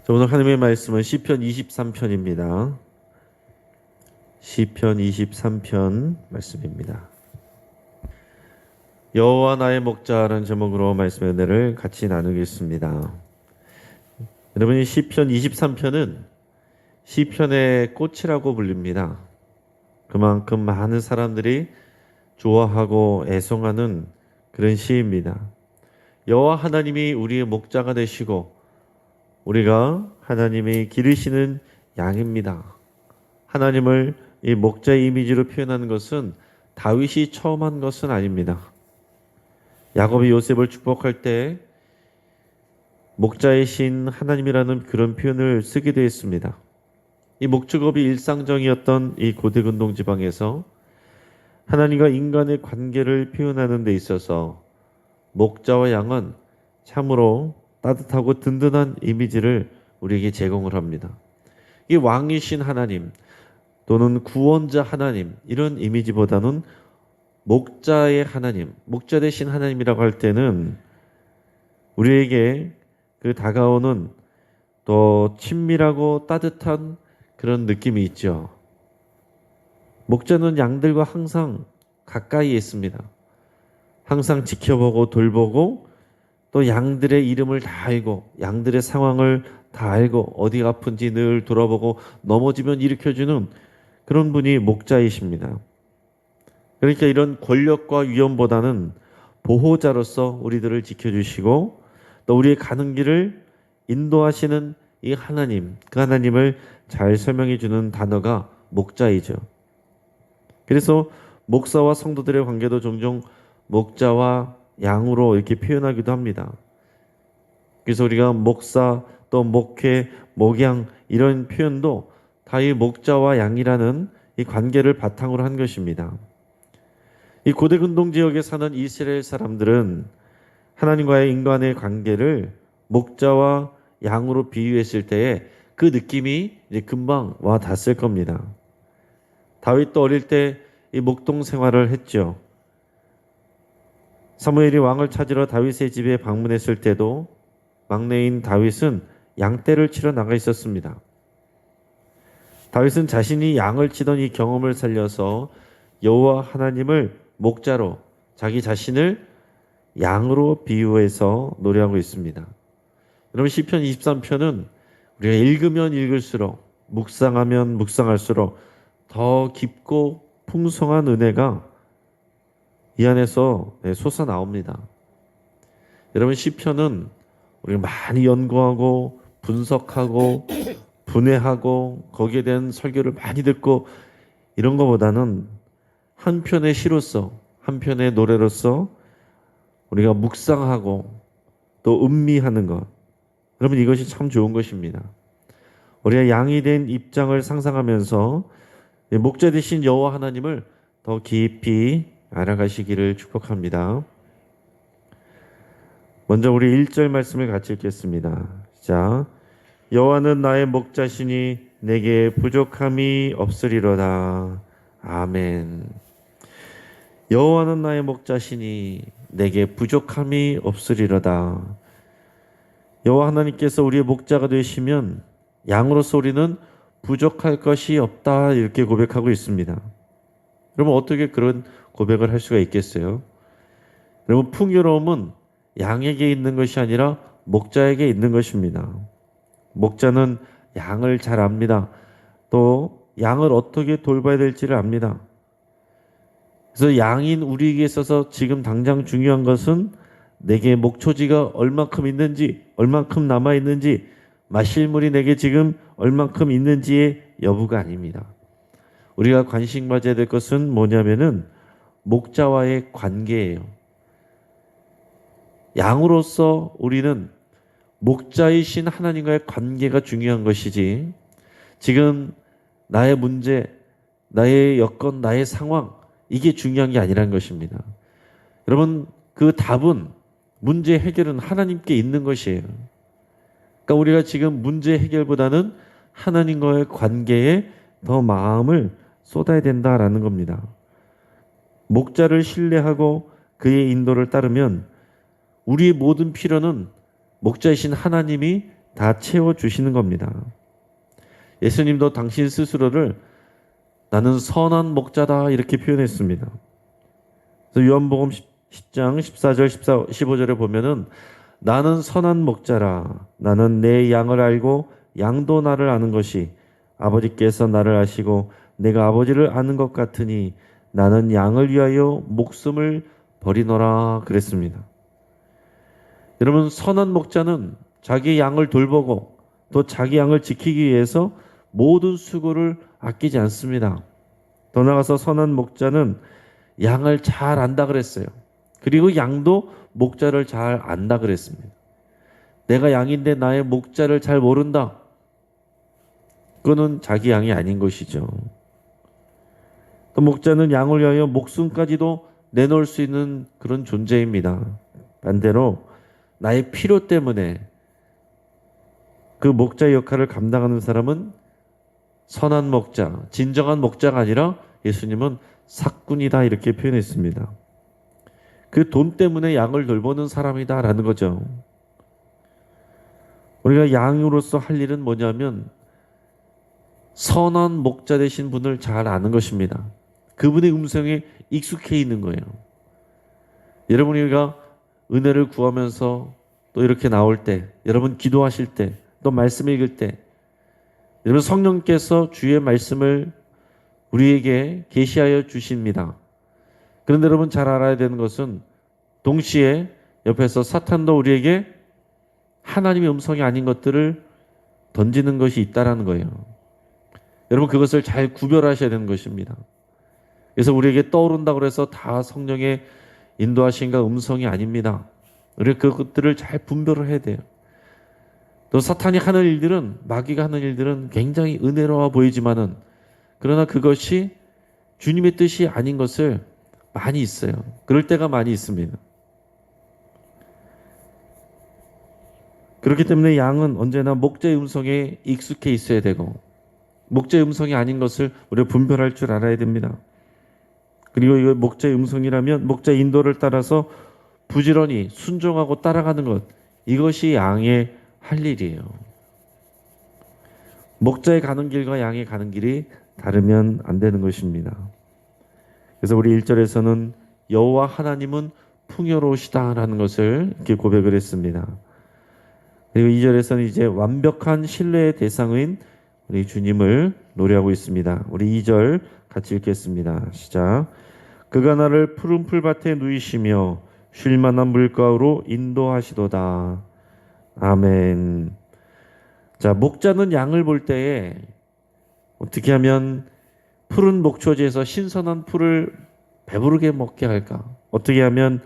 자, 오늘 하나님의 말씀은 시편 23편입니다. 시편 23편 말씀입니다. 여호와 나의 목자라는 제목으로 말씀의 은혜를 같이 나누겠습니다. 여러분, 이 시편 23편은 시편의 꽃이라고 불립니다. 그만큼 많은 사람들이 좋아하고 애송하는 그런 시입니다. 여호와 하나님이 우리의 목자가 되시고 우리가 하나님이 기르시는 양입니다. 하나님을 이 목자의 이미지로 표현하는 것은 다윗이 처음 한 것은 아닙니다. 야곱이 요셉을 축복할 때 목자의 신 하나님이라는 그런 표현을 쓰게 되었습니다. 이 목축업이 일상적이었던 이 고대 근동 지방에서 하나님과 인간의 관계를 표현하는 데 있어서 목자와 양은 참으로 따뜻하고 든든한 이미지를 우리에게 제공을 합니다. 이 왕이신 하나님 또는 구원자 하나님, 이런 이미지보다는 목자의 하나님, 목자 되신 하나님이라고 할 때는 우리에게 그 다가오는 더 친밀하고 따뜻한 그런 느낌이 있죠. 목자는 양들과 항상 가까이에 있습니다. 항상 지켜보고 돌보고 또 양들의 이름을 다 알고 양들의 상황을 다 알고 어디가 아픈지 늘 돌아보고 넘어지면 일으켜주는 그런 분이 목자이십니다. 그러니까 이런 권력과 위엄보다는 보호자로서 우리들을 지켜주시고 또 우리의 가는 길을 인도하시는 이 하나님, 그 하나님을 잘 설명해 주는 단어가 목자이죠. 그래서 목사와 성도들의 관계도 종종 목자와 양으로 이렇게 표현하기도 합니다. 그래서 우리가 목사 또 목회, 목양 이런 표현도 다 이 목자와 양이라는 이 관계를 바탕으로 한 것입니다. 이 고대 근동 지역에 사는 이스라엘 사람들은 하나님과의 인간의 관계를 목자와 양으로 비유했을 때에 그 느낌이 이제 금방 와 닿았을 겁니다. 다윗도 어릴 때 이 목동 생활을 했죠. 사무엘이 왕을 찾으러 다윗의 집에 방문했을 때도 막내인 다윗은 양떼를 치러 나가 있었습니다. 다윗은 자신이 양을 치던 이 경험을 살려서 여호와 하나님을 목자로 자기 자신을 양으로 비유해서 노래하고 있습니다. 여러분, 시편 23편은 우리가 읽으면 읽을수록 묵상하면 묵상할수록 더 깊고 풍성한 은혜가 이 안에서 솟아나옵니다. 여러분, 시편은 우리가 많이 연구하고 분석하고 분해하고 거기에 대한 설교를 많이 듣고 이런 것보다는 한 편의 시로서 한 편의 노래로서 우리가 묵상하고 또 음미하는 것, 여러분, 이것이 참 좋은 것입니다. 우리가 양이 된 입장을 상상하면서 목자 되신 여호와 하나님을 더 깊이 알아가시기를 축복합니다. 먼저 우리 1절 말씀을 같이 읽겠습니다. 자, 여호와는 나의 목자시니 내게 부족함이 없으리로다. 아멘. 여호와는 나의 목자시니 내게 부족함이 없으리로다. 여호와 하나님께서 우리의 목자가 되시면 양으로서 우리는 부족할 것이 없다, 이렇게 고백하고 있습니다. 여러분, 어떻게 그런 고백을 할 수가 있겠어요? 여러분, 풍요로움은 양에게 있는 것이 아니라 목자에게 있는 것입니다. 목자는 양을 잘 압니다. 또 양을 어떻게 돌봐야 될지를 압니다. 그래서 양인 우리에게 있어서 지금 당장 중요한 것은 내게 목초지가 얼만큼 있는지, 얼만큼 남아 있는지, 마실 물이 내게 지금 얼만큼 있는지의 여부가 아닙니다. 우리가 관심 가져야 될 것은 뭐냐면은 목자와의 관계예요. 양으로서 우리는 목자이신 하나님과의 관계가 중요한 것이지, 지금 나의 문제, 나의 여건, 나의 상황, 이게 중요한 게 아니라는 것입니다. 여러분, 그 답은, 문제 해결은 하나님께 있는 것이에요. 그러니까 우리가 지금 문제 해결보다는 하나님과의 관계에 더 마음을 쏟아야 된다라는 겁니다. 목자를 신뢰하고 그의 인도를 따르면 우리의 모든 필요는 목자이신 하나님이 다 채워주시는 겁니다. 예수님도 당신 스스로를 나는 선한 목자다 이렇게 표현했습니다. 그래서 요한복음 10장 14절 15절에 보면은 나는 선한 목자라 나는 내 양을 알고 양도 나를 아는 것이 아버지께서 나를 아시고 내가 아버지를 아는 것 같으니 나는 양을 위하여 목숨을 버리노라 그랬습니다. 여러분, 선한 목자는 자기 양을 돌보고 또 자기 양을 지키기 위해서 모든 수고를 아끼지 않습니다. 더 나아가서 선한 목자는 양을 잘 안다 그랬어요. 그리고 양도 목자를 잘 안다 그랬습니다. 내가 양인데 나의 목자를 잘 모른다. 그거는 자기 양이 아닌 것이죠. 또 목자는 양을 위하여 목숨까지도 내놓을 수 있는 그런 존재입니다. 반대로 나의 필요 때문에 그 목자의 역할을 감당하는 사람은 선한 목자, 진정한 목자가 아니라 예수님은 삭군이다 이렇게 표현했습니다. 그 돈 때문에 양을 돌보는 사람이다라는 거죠. 우리가 양으로서 할 일은 뭐냐면 선한 목자 되신 분을 잘 아는 것입니다. 그분의 음성에 익숙해 있는 거예요. 여러분이가 은혜를 구하면서 또 이렇게 나올 때, 여러분 기도하실 때, 또 말씀 읽을 때, 여러분 성령께서 주의 말씀을 우리에게 계시하여 주십니다. 그런데 여러분 잘 알아야 되는 것은 동시에 옆에서 사탄도 우리에게 하나님의 음성이 아닌 것들을 던지는 것이 있다라는 거예요. 여러분 그것을 잘 구별하셔야 되는 것입니다. 그래서 우리에게 떠오른다고 해서 다 성령의 인도하신가 음성이 아닙니다. 우리가 그것들을 잘 분별을 해야 돼요. 또 사탄이 하는 일들은, 마귀가 하는 일들은 굉장히 은혜로워 보이지만은 그러나 그것이 주님의 뜻이 아닌 것을 많이 있어요. 그럴 때가 많이 있습니다. 그렇기 때문에 양은 언제나 목자의 음성에 익숙해 있어야 되고 목자의 음성이 아닌 것을 우리가 분별할 줄 알아야 됩니다. 그리고 이 목자의 음성이라면 목자의 인도를 따라서 부지런히 순종하고 따라가는 것, 이것이 양의 할 일이에요. 목자의 가는 길과 양의 가는 길이 다르면 안 되는 것입니다. 그래서 우리 1절에서는 여호와 하나님은 풍요로우시다라는 것을 이렇게 고백을 했습니다. 그리고 2절에서는 이제 완벽한 신뢰의 대상인 우리 주님을 노래하고 있습니다. 우리 2절 같이 읽겠습니다. 시작. 그가 나를 푸른 풀밭에 누이시며 쉴 만한 물가로 인도하시도다. 아멘. 자, 목자는 양을 볼 때에 어떻게 하면 푸른 목초지에서 신선한 풀을 배부르게 먹게 할까? 어떻게 하면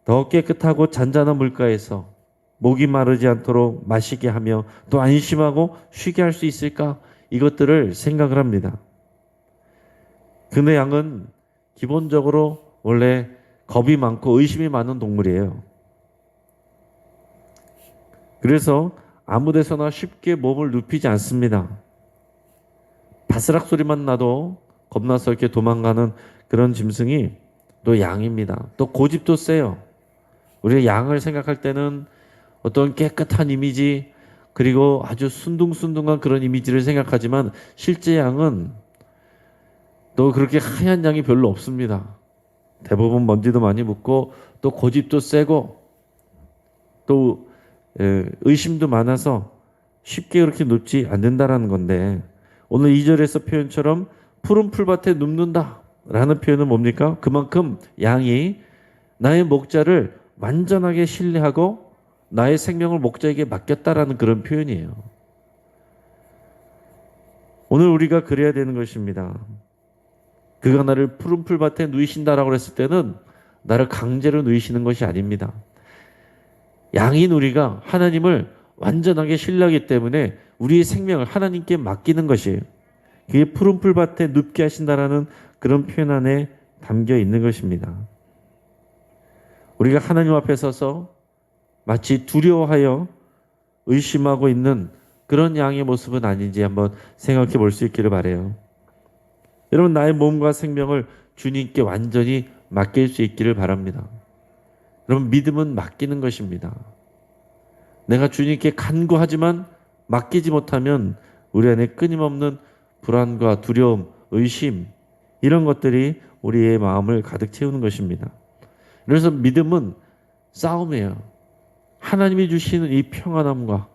더 깨끗하고 잔잔한 물가에서 목이 마르지 않도록 마시게 하며 또 안심하고 쉬게 할 수 있을까? 이것들을 생각을 합니다. 근데 양은 기본적으로 원래 겁이 많고 의심이 많은 동물이에요. 그래서 아무 데서나 쉽게 몸을 눕히지 않습니다. 바스락 소리만 나도 겁나서 이렇게 도망가는 그런 짐승이 또 양입니다. 또 고집도 세요. 우리가 양을 생각할 때는 어떤 깨끗한 이미지 그리고 아주 순둥순둥한 그런 이미지를 생각하지만 실제 양은 또 그렇게 하얀 양이 별로 없습니다. 대부분 먼지도 많이 묻고 또 고집도 세고 또 의심도 많아서 쉽게 그렇게 눕지 않는다라는 건데 오늘 2절에서 표현처럼 푸른 풀밭에 눕는다 라는 표현은 뭡니까? 그만큼 양이 나의 목자를 완전하게 신뢰하고 나의 생명을 목자에게 맡겼다라는 그런 표현이에요. 오늘 우리가 그래야 되는 것입니다. 그가 나를 푸른 풀밭에 누이신다라고 했을 때는 나를 강제로 누이시는 것이 아닙니다. 양인 우리가 하나님을 완전하게 신뢰하기 때문에 우리의 생명을 하나님께 맡기는 것이에요. 그게 푸른 풀밭에 눕게 하신다라는 그런 표현 안에 담겨 있는 것입니다. 우리가 하나님 앞에 서서 마치 두려워하여 의심하고 있는 그런 양의 모습은 아닌지 한번 생각해 볼 수 있기를 바라요. 여러분 나의 몸과 생명을 주님께 완전히 맡길 수 있기를 바랍니다. 여러분 믿음은 맡기는 것입니다. 내가 주님께 간구하지만 맡기지 못하면 우리 안에 끊임없는 불안과 두려움, 의심 이런 것들이 우리의 마음을 가득 채우는 것입니다. 그래서 믿음은 싸움이에요. 하나님이 주시는 이 평안함과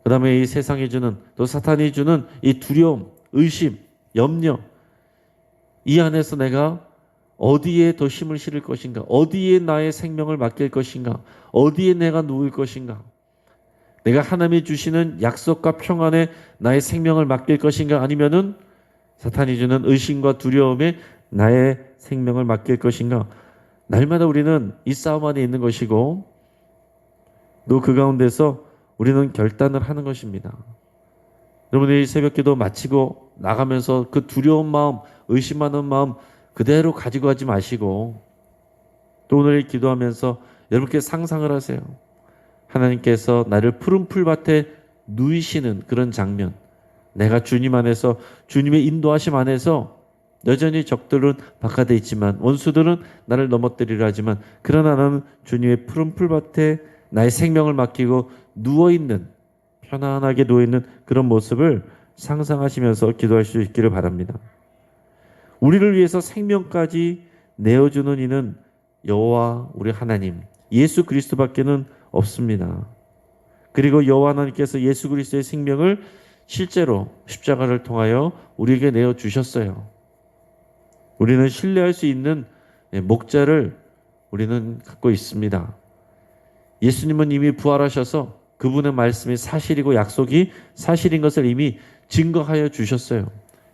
그 다음에 이 세상이 주는 또 사탄이 주는 이 두려움, 의심, 염려 이 안에서 내가 어디에 더 힘을 실을 것인가? 어디에 나의 생명을 맡길 것인가? 어디에 내가 누울 것인가? 내가 하나님이 주시는 약속과 평안에 나의 생명을 맡길 것인가? 아니면은 사탄이 주는 의심과 두려움에 나의 생명을 맡길 것인가? 날마다 우리는 이 싸움 안에 있는 것이고 또 그 가운데서 우리는 결단을 하는 것입니다. 여러분이 새벽기도 마치고 나가면서 그 두려운 마음, 의심하는 마음 그대로 가지고 가지 마시고 또 오늘 기도하면서 여러분께 상상을 하세요. 하나님께서 나를 푸른 풀밭에 누이시는 그런 장면, 내가 주님 안에서 주님의 인도하심 안에서 여전히 적들은 바깥에 있지만 원수들은 나를 넘어뜨리려 하지만 그러나 나는 주님의 푸른 풀밭에 나의 생명을 맡기고 누워있는 편안하게 누워있는 그런 모습을 상상하시면서 기도할 수 있기를 바랍니다. 우리를 위해서 생명까지 내어주는 이는 여호와 우리 하나님 예수 그리스도밖에는 없습니다. 그리고 여호와 하나님께서 예수 그리스도의 생명을 실제로 십자가를 통하여 우리에게 내어주셨어요. 우리는 신뢰할 수 있는 목자를 우리는 갖고 있습니다. 예수님은 이미 부활하셔서 그분의 말씀이 사실이고 약속이 사실인 것을 이미 증거하여 주셨어요.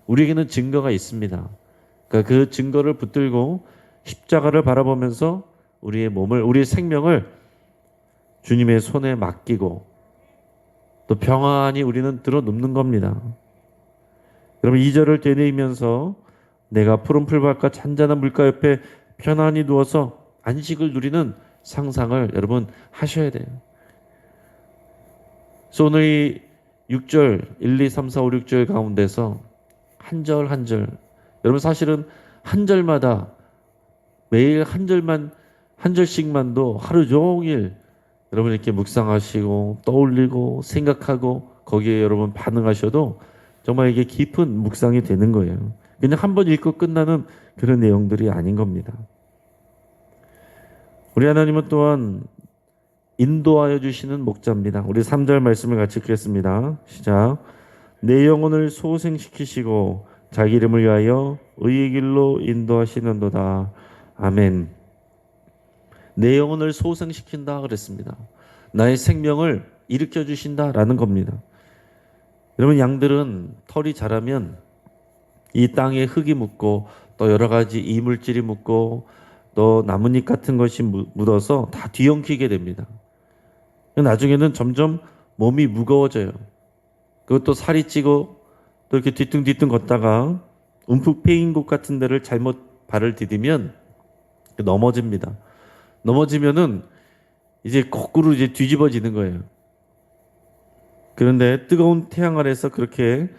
우리에게는 증거가 있습니다. 그러니까 그 증거를 붙들고 십자가를 바라보면서 우리의 몸을, 우리의 생명을 주님의 손에 맡기고 또 평안히 우리는 들어눕는 겁니다. 여러분 2절을 되뇌이면서 내가 푸른 풀밭과 잔잔한 물가 옆에 편안히 누워서 안식을 누리는 상상을 여러분 하셔야 돼요. 그래서 오늘 이 6절 1, 2, 3, 4, 5, 6절 가운데서 한 절 한 절 여러분 사실은 한 절마다 매일 한 절만 한 절씩만도 하루 종일 여러분 이렇게 묵상하시고 떠올리고 생각하고 거기에 여러분 반응하셔도 정말 이게 깊은 묵상이 되는 거예요. 그냥 한 번 읽고 끝나는 그런 내용들이 아닌 겁니다. 우리 하나님은 또한 인도하여 주시는 목자입니다. 우리 3절 말씀을 같이 읽겠습니다. 시작. 내 영혼을 소생시키시고 자기 이름을 위하여 의의 길로 인도하시는도다. 아멘. 내 영혼을 소생시킨다 그랬습니다. 나의 생명을 일으켜 주신다라는 겁니다. 여러분 양들은 털이 자라면 이 땅에 흙이 묻고 또 여러 가지 이물질이 묻고 또 나뭇잎 같은 것이 묻어서 다 뒤엉키게 됩니다. 나중에는 점점 몸이 무거워져요. 그것도 살이 찌고 또 이렇게 뒤뚱뒤뚱 걷다가 움푹 패인 곳 같은 데를 잘못 발을 디디면 넘어집니다. 넘어지면은 이제 거꾸로 이제 뒤집어지는 거예요. 그런데 뜨거운 태양 아래서 그렇게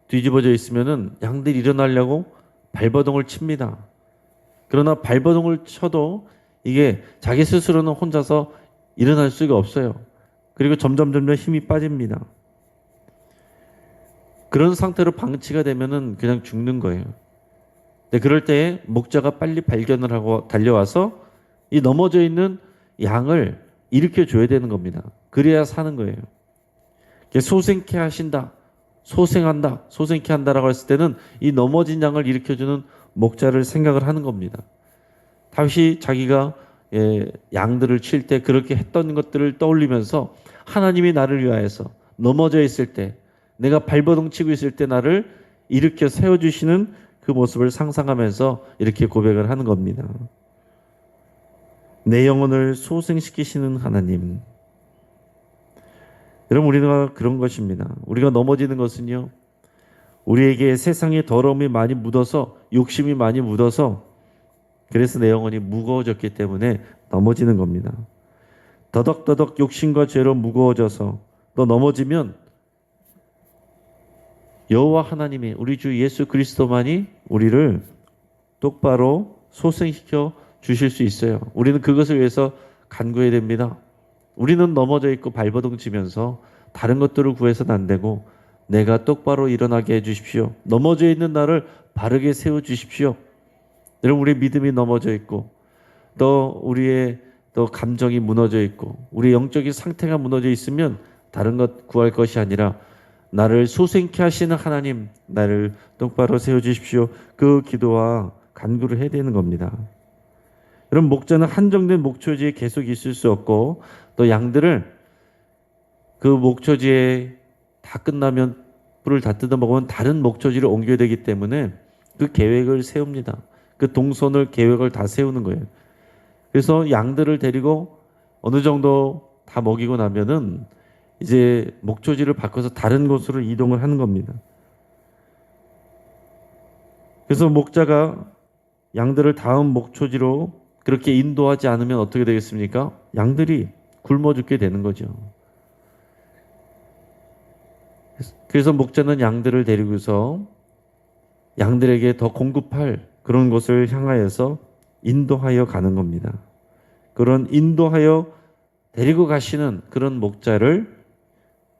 뒤집어져 있으면은 양들이 일어나려고 발버둥을 칩니다. 그러나 발버둥을 쳐도 이게 자기 스스로는 혼자서 일어날 수가 없어요. 그리고 점점 힘이 빠집니다. 그런 상태로 방치가 되면은 그냥 죽는 거예요. 근데 그럴 때에 목자가 빨리 발견을 하고 달려와서 이 넘어져 있는 양을 일으켜 줘야 되는 겁니다. 그래야 사는 거예요. 소생케 하신다, 소생한다, 소생케 한다라고 했을 때는 이 넘어진 양을 일으켜주는 목자를 생각을 하는 겁니다. 다윗이 자기가 양들을 칠 때 그렇게 했던 것들을 떠올리면서 하나님이 나를 위하여서 넘어져 있을 때 내가 발버둥 치고 있을 때 나를 일으켜 세워주시는 그 모습을 상상하면서 이렇게 고백을 하는 겁니다. 내 영혼을 소생시키시는 하나님. 여러분 우리가 그런 것입니다. 우리가 넘어지는 것은요. 우리에게 세상의 더러움이 많이 묻어서 욕심이 많이 묻어서 그래서 내 영혼이 무거워졌기 때문에 넘어지는 겁니다. 더덕더덕 욕심과 죄로 무거워져서 또 넘어지면 여호와 하나님이 우리 주 예수 그리스도만이 우리를 똑바로 소생시켜 주실 수 있어요. 우리는 그것을 위해서 간구해야 됩니다. 우리는 넘어져 있고 발버둥 치면서 다른 것들을 구해서는 안 되고 내가 똑바로 일어나게 해주십시오. 넘어져 있는 나를 바르게 세워주십시오. 여러분, 우리 믿음이 넘어져 있고 또 우리의 또 감정이 무너져 있고 우리 영적인 상태가 무너져 있으면 다른 것 구할 것이 아니라 나를 소생케 하시는 하나님, 나를 똑바로 세워주십시오. 그 기도와 간구를 해야 되는 겁니다. 여러분, 목자는 한정된 목초지에 계속 있을 수 없고 또 양들을 그 목초지에 다 끝나면 뿔을 다 뜯어 먹으면 다른 목초지를 옮겨야 되기 때문에 그 계획을 세웁니다. 그 동선을 계획을 다 세우는 거예요. 그래서 양들을 데리고 어느 정도 다 먹이고 나면은 이제 목초지를 바꿔서 다른 곳으로 이동을 하는 겁니다. 그래서 목자가 양들을 다음 목초지로 그렇게 인도하지 않으면 어떻게 되겠습니까? 양들이 굶어 죽게 되는 거죠. 그래서 목자는 양들을 데리고서 양들에게 더 공급할 그런 곳을 향하여서 인도하여 가는 겁니다. 그런 인도하여 데리고 가시는 그런 목자를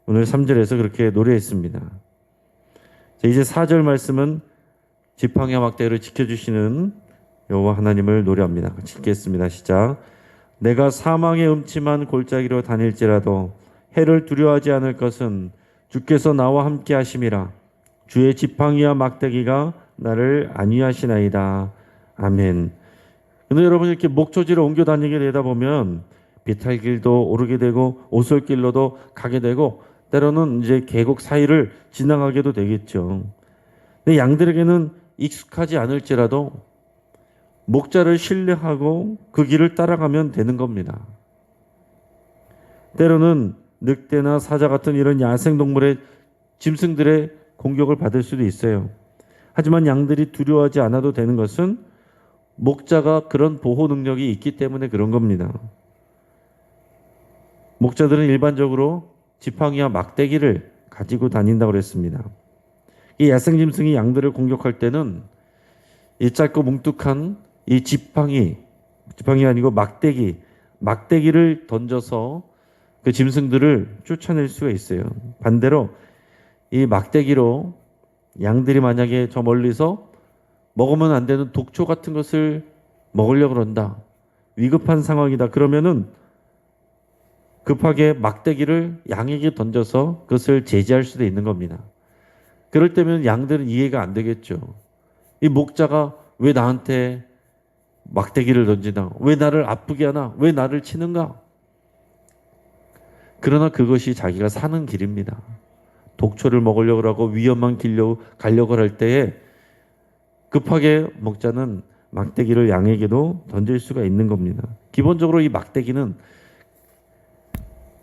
오늘 3절에서 그렇게 노래했습니다. 이제 4절 말씀은 지팡이와 막대기를 지켜주시는 여호와 하나님을 노래합니다. 같이 읽겠습니다. 시작. 내가 사망의 음침한 골짜기로 다닐지라도 해를 두려워하지 않을 것은 주께서 나와 함께 하심이라. 주의 지팡이와 막대기가 나를 안위하시나이다. 아멘. 근데 여러분, 이렇게 목초지를 옮겨 다니게 되다 보면 비탈길도 오르게 되고 오솔길로도 가게 되고 때로는 이제 계곡 사이를 지나가게도 되겠죠. 근데 양들에게는 익숙하지 않을지라도 목자를 신뢰하고 그 길을 따라가면 되는 겁니다. 때로는 늑대나 사자 같은 이런 야생동물의 짐승들의 공격을 받을 수도 있어요. 하지만 양들이 두려워하지 않아도 되는 것은 목자가 그런 보호 능력이 있기 때문에 그런 겁니다. 목자들은 일반적으로 지팡이와 막대기를 가지고 다닌다고 그랬습니다. 이 야생짐승이 양들을 공격할 때는 이 짧고 뭉툭한 이 지팡이 아니고 막대기를 던져서 그 짐승들을 쫓아낼 수가 있어요. 반대로 이 막대기로 양들이 만약에 저 멀리서 먹으면 안 되는 독초 같은 것을 먹으려고 그런다. 위급한 상황이다. 그러면은 급하게 막대기를 양에게 던져서 그것을 제지할 수도 있는 겁니다. 그럴 때면 양들은 이해가 안 되겠죠. 이 목자가 왜 나한테 막대기를 던지나? 왜 나를 아프게 하나? 왜 나를 치는가? 그러나 그것이 자기가 사는 길입니다. 독초를 먹으려고 하고 위험한 길로 가려고 할 때에 급하게 목자는 막대기를 양에게도 던질 수가 있는 겁니다. 기본적으로 이 막대기는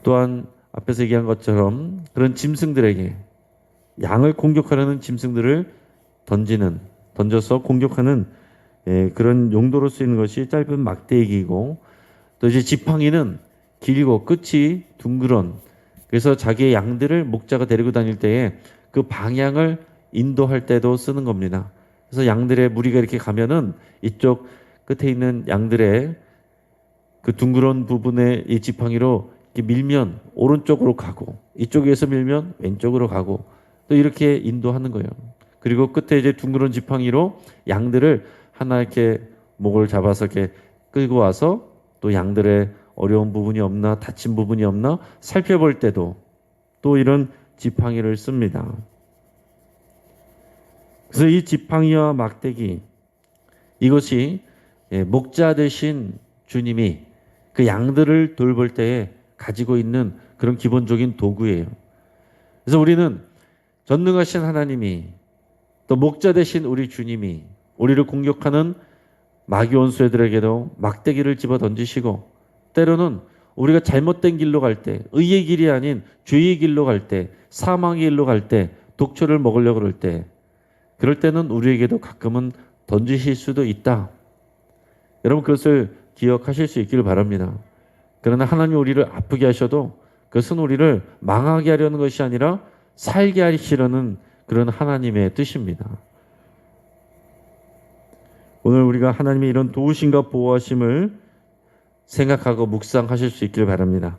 또한 앞에서 얘기한 것처럼 그런 짐승들에게 양을 공격하려는 짐승들을 던져서 공격하는 그런 용도로 쓰이는 것이 짧은 막대기이고 또 이제 지팡이는 길고 끝이 둥그런 그래서 자기의 양들을 목자가 데리고 다닐 때에 그 방향을 인도할 때도 쓰는 겁니다. 그래서 양들의 무리가 이렇게 가면은 이쪽 끝에 있는 양들의 그 둥그런 부분에 이 지팡이로 이렇게 밀면 오른쪽으로 가고 이쪽에서 밀면 왼쪽으로 가고 또 이렇게 인도하는 거예요. 그리고 끝에 이제 둥그런 지팡이로 양들을 하나 이렇게 목을 잡아서 이렇게 끌고 와서 또 양들의 어려운 부분이 없나 다친 부분이 없나 살펴볼 때도 또 이런 지팡이를 씁니다. 그래서 이 지팡이와 막대기 이것이 목자 되신 주님이 그 양들을 돌볼 때에 가지고 있는 그런 기본적인 도구예요. 그래서 우리는 전능하신 하나님이 또 목자 되신 우리 주님이 우리를 공격하는 마귀 원수들에게도 막대기를 집어 던지시고 때로는 우리가 잘못된 길로 갈 때, 의의 길이 아닌 죄의 길로 갈 때, 사망의 길로 갈 때, 독초를 먹으려고 그럴 때, 그럴 때는 우리에게도 가끔은 던지실 수도 있다. 여러분 그것을 기억하실 수 있기를 바랍니다. 그러나 하나님 우리를 아프게 하셔도 그것은 우리를 망하게 하려는 것이 아니라 살게 하시려는 그런 하나님의 뜻입니다. 오늘 우리가 하나님의 이런 도우심과 보호하심을 생각하고 묵상하실 수 있기를 바랍니다.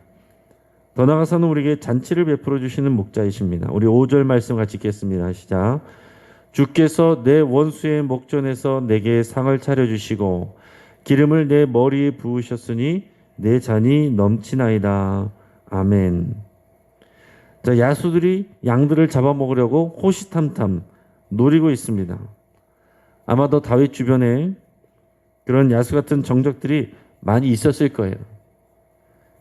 더 나아가서는 우리에게 잔치를 베풀어 주시는 목자이십니다. 우리 5절 말씀 같이 읽겠습니다. 시작. 주께서 내 원수의 목전에서 내게 상을 차려주시고 기름을 내 머리에 부으셨으니 내 잔이 넘치나이다. 아멘. 자, 야수들이 양들을 잡아먹으려고 호시탐탐 노리고 있습니다. 아마도 다윗 주변에 그런 야수 같은 정적들이 많이 있었을 거예요.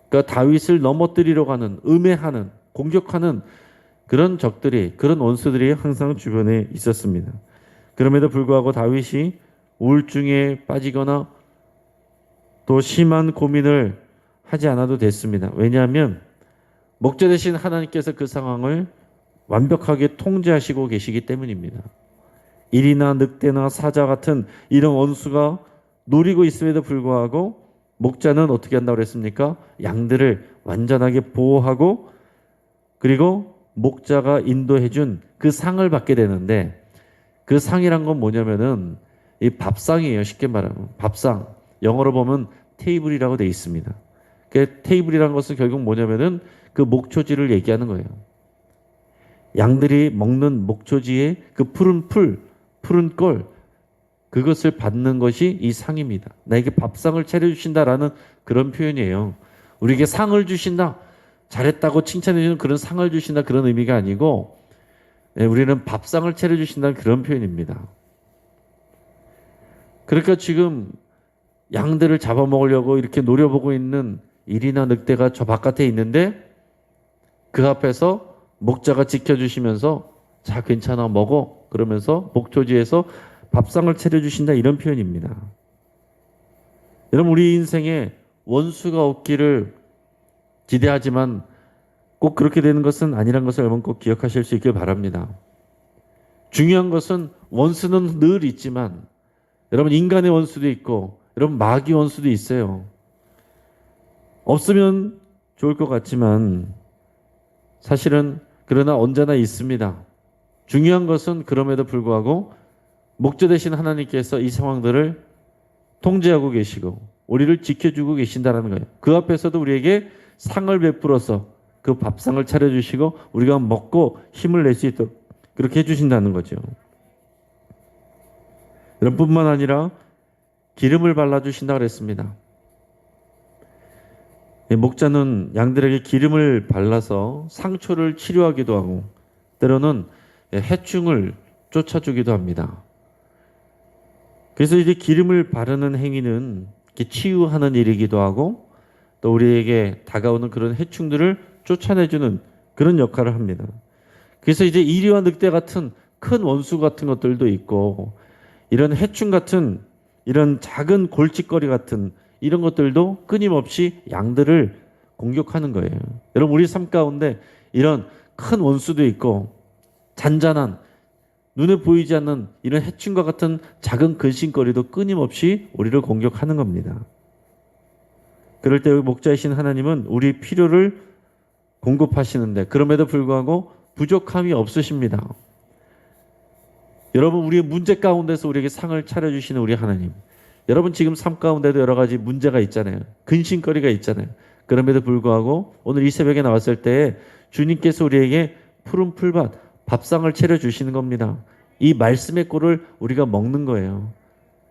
그러니까 다윗을 넘어뜨리려고 하는, 음해하는, 공격하는 그런 적들이, 그런 원수들이 항상 주변에 있었습니다. 그럼에도 불구하고 다윗이 우울증에 빠지거나 또 심한 고민을 하지 않아도 됐습니다. 왜냐하면 목자 되신 하나님께서 그 상황을 완벽하게 통제하시고 계시기 때문입니다. 일이나 늑대나 사자 같은 이런 원수가 노리고 있음에도 불구하고 목자는 어떻게 한다고 그랬습니까? 양들을 완전하게 보호하고 그리고 목자가 인도해준 그 상을 받게 되는데 그 상이란 건 뭐냐면은 이 밥상이에요. 쉽게 말하면 밥상. 영어로 보면 테이블이라고 되어 있습니다. 그 테이블이라는 것은 결국 뭐냐면은 그 목초지를 얘기하는 거예요. 양들이 먹는 목초지에 그 푸른 풀, 푸른 꼴 그것을 받는 것이 이 상입니다. 나에게 밥상을 차려주신다라는 그런 표현이에요. 우리에게 상을 주신다. 잘했다고 칭찬해 주는 그런 상을 주신다 그런 의미가 아니고 우리는 밥상을 차려주신다는 그런 표현입니다. 그러니까 지금 양들을 잡아먹으려고 이렇게 노려보고 있는 일이나 늑대가 저 바깥에 있는데 그 앞에서 목자가 지켜주시면서 자 괜찮아 먹어 그러면서 목초지에서 밥상을 차려주신다 이런 표현입니다. 여러분 우리 인생에 원수가 없기를 기대하지만 꼭 그렇게 되는 것은 아니란 것을 여러분 꼭 기억하실 수 있길 바랍니다. 중요한 것은 원수는 늘 있지만 여러분 인간의 원수도 있고 여러분 마귀 원수도 있어요. 없으면 좋을 것 같지만 사실은 그러나 언제나 있습니다. 중요한 것은 그럼에도 불구하고 목자 되신 하나님께서 이 상황들을 통제하고 계시고 우리를 지켜주고 계신다는 거예요. 그 앞에서도 우리에게 상을 베풀어서 그 밥상을 차려주시고 우리가 먹고 힘을 낼 수 있도록 그렇게 해주신다는 거죠. 여러분 뿐만 아니라 기름을 발라주신다 그랬습니다. 목자는 양들에게 기름을 발라서 상처를 치료하기도 하고 때로는 해충을 쫓아주기도 합니다. 그래서 이제 기름을 바르는 행위는 치유하는 일이기도 하고 또 우리에게 다가오는 그런 해충들을 쫓아내주는 그런 역할을 합니다. 그래서 이제 이리와 늑대 같은 큰 원수 같은 것들도 있고 이런 해충 같은 이런 작은 골칫거리 같은 이런 것들도 끊임없이 양들을 공격하는 거예요. 여러분 우리 삶 가운데 이런 큰 원수도 있고 잔잔한 눈에 보이지 않는 이런 해충과 같은 작은 근심거리도 끊임없이 우리를 공격하는 겁니다. 그럴 때 목자이신 하나님은 우리 필요를 공급하시는데 그럼에도 불구하고 부족함이 없으십니다. 여러분 우리의 문제 가운데서 우리에게 상을 차려주시는 우리 하나님. 여러분 지금 삶 가운데도 여러 가지 문제가 있잖아요. 근심거리가 있잖아요. 그럼에도 불구하고 오늘 이 새벽에 나왔을 때 주님께서 우리에게 푸른 풀밭 밥상을 차려주시는 겁니다. 이 말씀의 꼴을 우리가 먹는 거예요.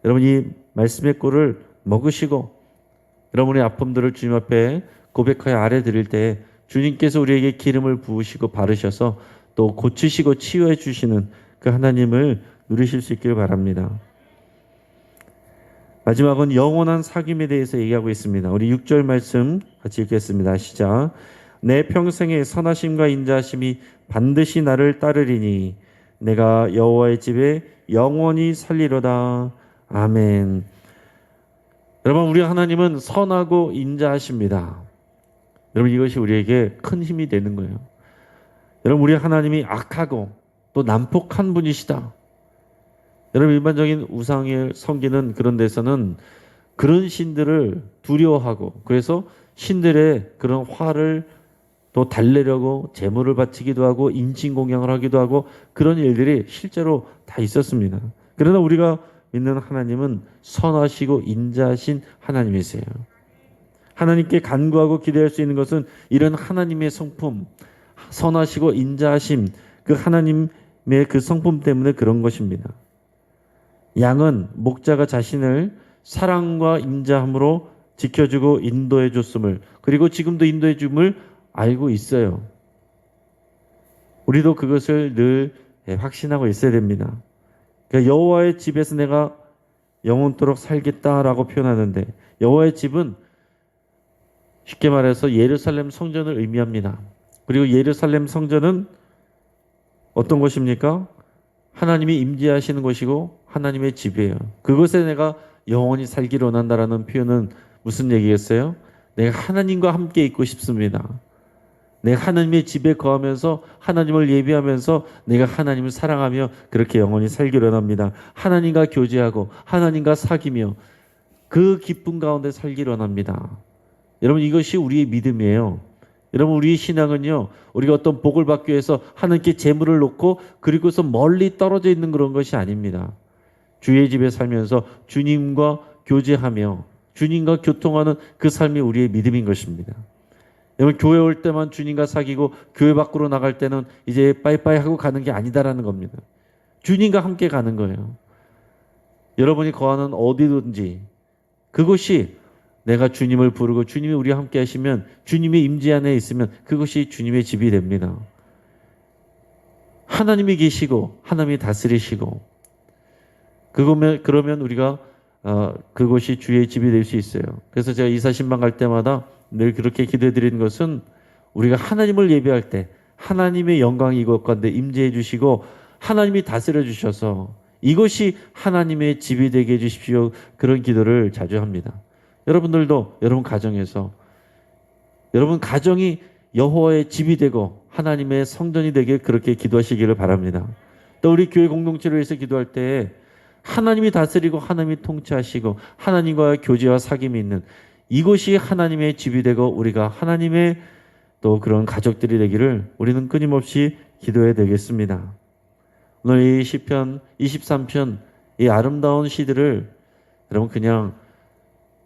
여러분 이 말씀의 꼴을 먹으시고 여러분의 아픔들을 주님 앞에 고백하여 아뢰 드릴 때 주님께서 우리에게 기름을 부으시고 바르셔서 또 고치시고 치유해 주시는 그 하나님을 누리실 수 있기를 바랍니다. 마지막은 영원한 사귐에 대해서 얘기하고 있습니다. 우리 6절 말씀 같이 읽겠습니다. 시작. 내 평생의 선하심과 인자하심이 반드시 나를 따르리니 내가 여호와의 집에 영원히 살리로다. 아멘. 여러분 우리 하나님은 선하고 인자하십니다. 여러분 이것이 우리에게 큰 힘이 되는 거예요. 여러분 우리 하나님이 악하고 또 난폭한 분이시다. 여러분 일반적인 우상을 섬기는 그런 데서는 그런 신들을 두려워하고 그래서 신들의 그런 화를 또 달래려고 제물을 바치기도 하고 인신공양을 하기도 하고 그런 일들이 실제로 다 있었습니다. 그러나 우리가 믿는 하나님은 선하시고 인자하신 하나님이세요. 하나님께 간구하고 기도할 수 있는 것은 이런 하나님의 성품, 선하시고 인자하심, 그 하나님의 그 성품 때문에 그런 것입니다. 양은 목자가 자신을 사랑과 인자함으로 지켜주고 인도해 줬음을, 그리고 지금도 인도해 줌을 알고 있어요. 우리도 그것을 늘 확신하고 있어야 됩니다. 그러니까 여호와의 집에서 내가 영원토록 살겠다라고 표현하는데, 여호와의 집은 쉽게 말해서 예루살렘 성전을 의미합니다. 그리고 예루살렘 성전은 어떤 곳입니까? 하나님이 임재하시는 곳이고 하나님의 집이에요. 그곳에 내가 영원히 살기를 원한다라는 표현은 무슨 얘기겠어요? 내가 하나님과 함께 있고 싶습니다. 내가 하나님의 집에 거하면서 하나님을 예배하면서 내가 하나님을 사랑하며 그렇게 영원히 살기를 원합니다. 하나님과 교제하고 하나님과 사귀며 그 기쁨 가운데 살기를 원합니다. 여러분, 이것이 우리의 믿음이에요. 여러분, 우리의 신앙은요, 우리가 어떤 복을 받기 위해서 하나님께 재물을 놓고 그리고서 멀리 떨어져 있는 그런 것이 아닙니다. 주의 집에 살면서 주님과 교제하며 주님과 교통하는 그 삶이 우리의 믿음인 것입니다. 여러분, 교회 올 때만 주님과 사귀고 교회 밖으로 나갈 때는 이제 빠이빠이 하고 가는 게 아니다라는 겁니다. 주님과 함께 가는 거예요. 여러분이 거하는 어디든지 그곳이 내가 주님을 부르고 주님이 우리와 함께 하시면, 주님의 임재 안에 있으면 그것이 주님의 집이 됩니다. 하나님이 계시고 하나님이 다스리시고, 그러면 우리가 그것이 주의 집이 될 수 있어요. 그래서 제가 이사신방 갈 때마다 늘 그렇게 기도해 드리는 것은, 우리가 하나님을 예배할 때 하나님의 영광이 이곳 가운데 임재해 주시고 하나님이 다스려 주셔서 이것이 하나님의 집이 되게 해 주십시오. 그런 기도를 자주 합니다. 여러분들도 여러분 가정에서, 여러분 가정이 여호와의 집이 되고 하나님의 성전이 되게 그렇게 기도하시기를 바랍니다. 또 우리 교회 공동체를 위해서 기도할 때 하나님이 다스리고 하나님이 통치하시고 하나님과 교제와 사귐이 있는 이곳이 하나님의 집이 되고 우리가 하나님의 또 그런 가족들이 되기를 우리는 끊임없이 기도해야 되겠습니다. 오늘 이 시편 23편, 이 아름다운 시들을 여러분 그냥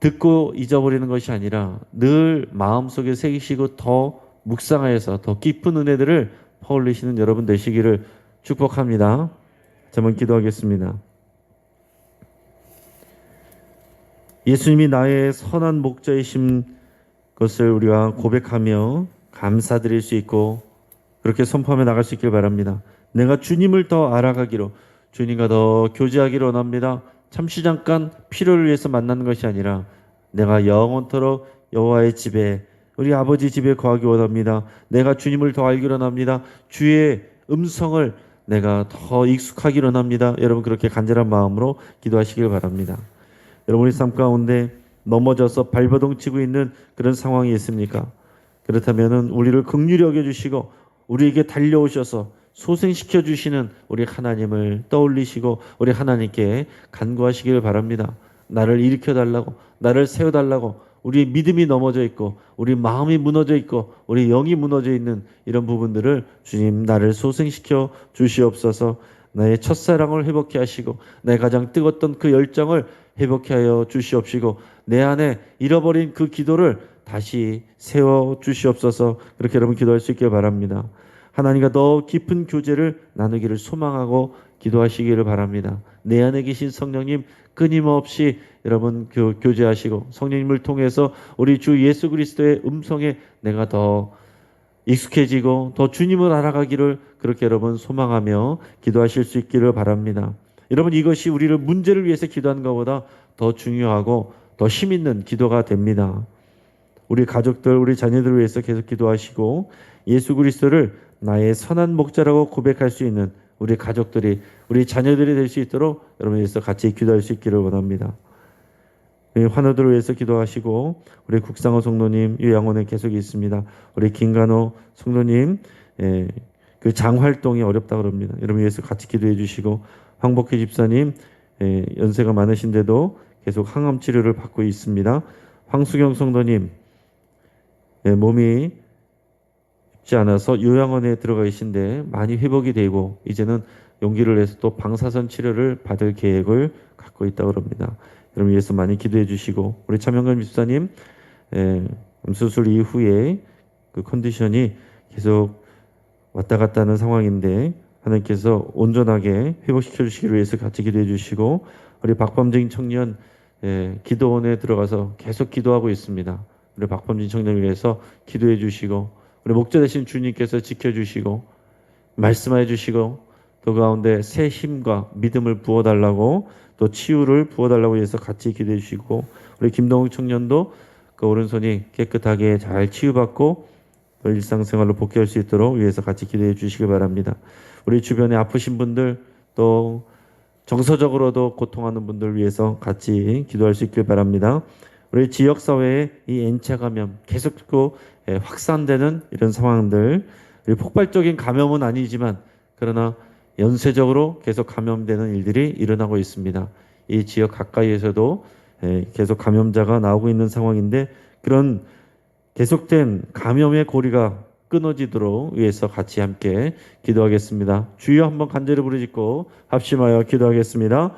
듣고 잊어버리는 것이 아니라 늘 마음속에 새기시고 더 묵상하여서 더 깊은 은혜들을 퍼올리시는 여러분 되시기를 축복합니다. 한번 기도하겠습니다. 예수님이 나의 선한 목자이신 것을 우리가 고백하며 감사드릴 수 있고 그렇게 선포하며 나갈 수 있길 바랍니다. 내가 주님을 더 알아가기로, 주님과 더 교제하기를 원합니다. 잠시 잠깐 필요를 위해서 만나는 것이 아니라 내가 영원토록 여호와의 집에, 우리 아버지 집에 거하기 원합니다. 내가 주님을 더 알기를 원합니다. 주의 음성을 내가 더 익숙하기를 원합니다. 여러분 그렇게 간절한 마음으로 기도하시길 바랍니다. 여러분의 삶 가운데 넘어져서 발버둥 치고 있는 그런 상황이 있습니까? 그렇다면 우리를 긍휼히 여겨주시고 우리에게 달려오셔서 소생시켜 주시는 우리 하나님을 떠올리시고 우리 하나님께 간구하시기를 바랍니다. 나를 일으켜달라고, 나를 세워달라고, 우리 믿음이 넘어져 있고 우리 마음이 무너져 있고 우리 영이 무너져 있는 이런 부분들을 주님 나를 소생시켜 주시옵소서. 나의 첫사랑을 회복케 하시고 나의 가장 뜨겁던 그 열정을 회복케 하여 주시옵시고 내 안에 잃어버린 그 기도를 다시 세워 주시옵소서. 그렇게 여러분 기도할 수 있길 바랍니다. 하나님과 더 깊은 교제를 나누기를 소망하고 기도하시기를 바랍니다. 내 안에 계신 성령님 끊임없이 여러분 교제하시고 성령님을 통해서 우리 주 예수 그리스도의 음성에 내가 더 익숙해지고 더 주님을 알아가기를 그렇게 여러분 소망하며 기도하실 수 있기를 바랍니다. 여러분 이것이 우리를 문제를 위해서 기도하는 것보다 더 중요하고 더 힘 있는 기도가 됩니다. 우리 가족들, 우리 자녀들을 위해서 계속 기도하시고 예수 그리스도를 나의 선한 목자라고 고백할 수 있는 우리 가족들이, 우리 자녀들이 될 수 있도록 여러분 위해서 같이 기도할 수 있기를 원합니다. 환우들을 위해서 기도하시고 우리 국상호 성도님 요양원에 계속 있습니다. 우리 김간호 성도님 그 장활동이 어렵다 그럽니다. 여러분 위해서 같이 기도해 주시고 황복희 집사님 연세가 많으신데도 계속 항암 치료를 받고 있습니다. 황수경 성도님 몸이 쉽지 않아서 요양원에 들어가 계신데 많이 회복이 되고 이제는 용기를 내서 또 방사선 치료를 받을 계획을 갖고 있다고 합니다. 여러분 위해서 많이 기도해 주시고 우리 차명근 집사님 수술 이후에 그 컨디션이 계속 왔다 갔다 하는 상황인데 하나님께서 온전하게 회복시켜 주시기 위해서 같이 기도해 주시고 우리 박범진 청년 기도원에 들어가서 계속 기도하고 있습니다. 우리 박범진 청년을 위해서 기도해 주시고 우리 목자 되신 주님께서 지켜 주시고 말씀해 주시고 또 가운데 새 힘과 믿음을 부어 달라고 또 치유를 부어 달라고 해서 같이 기도해 주시고 우리 김동욱 청년도 그 오른손이 깨끗하게 잘 치유받고 또 일상생활로 복귀할 수 있도록 위해서 같이 기도해 주시기 바랍니다. 우리 주변에 아프신 분들 또 정서적으로도 고통하는 분들 위해서 같이 기도할 수 있길 바랍니다. 우리 지역사회에 이 N차 감염 계속 확산되는 이런 상황들 폭발적인 감염은 아니지만 그러나 연쇄적으로 계속 감염되는 일들이 일어나고 있습니다. 이 지역 가까이에서도 계속 감염자가 나오고 있는 상황인데 그런 계속된 감염의 고리가 끊어지도록 위해서 같이 함께 기도하겠습니다. 주여 한번 간절히 부르짖고 합심하여 기도하겠습니다.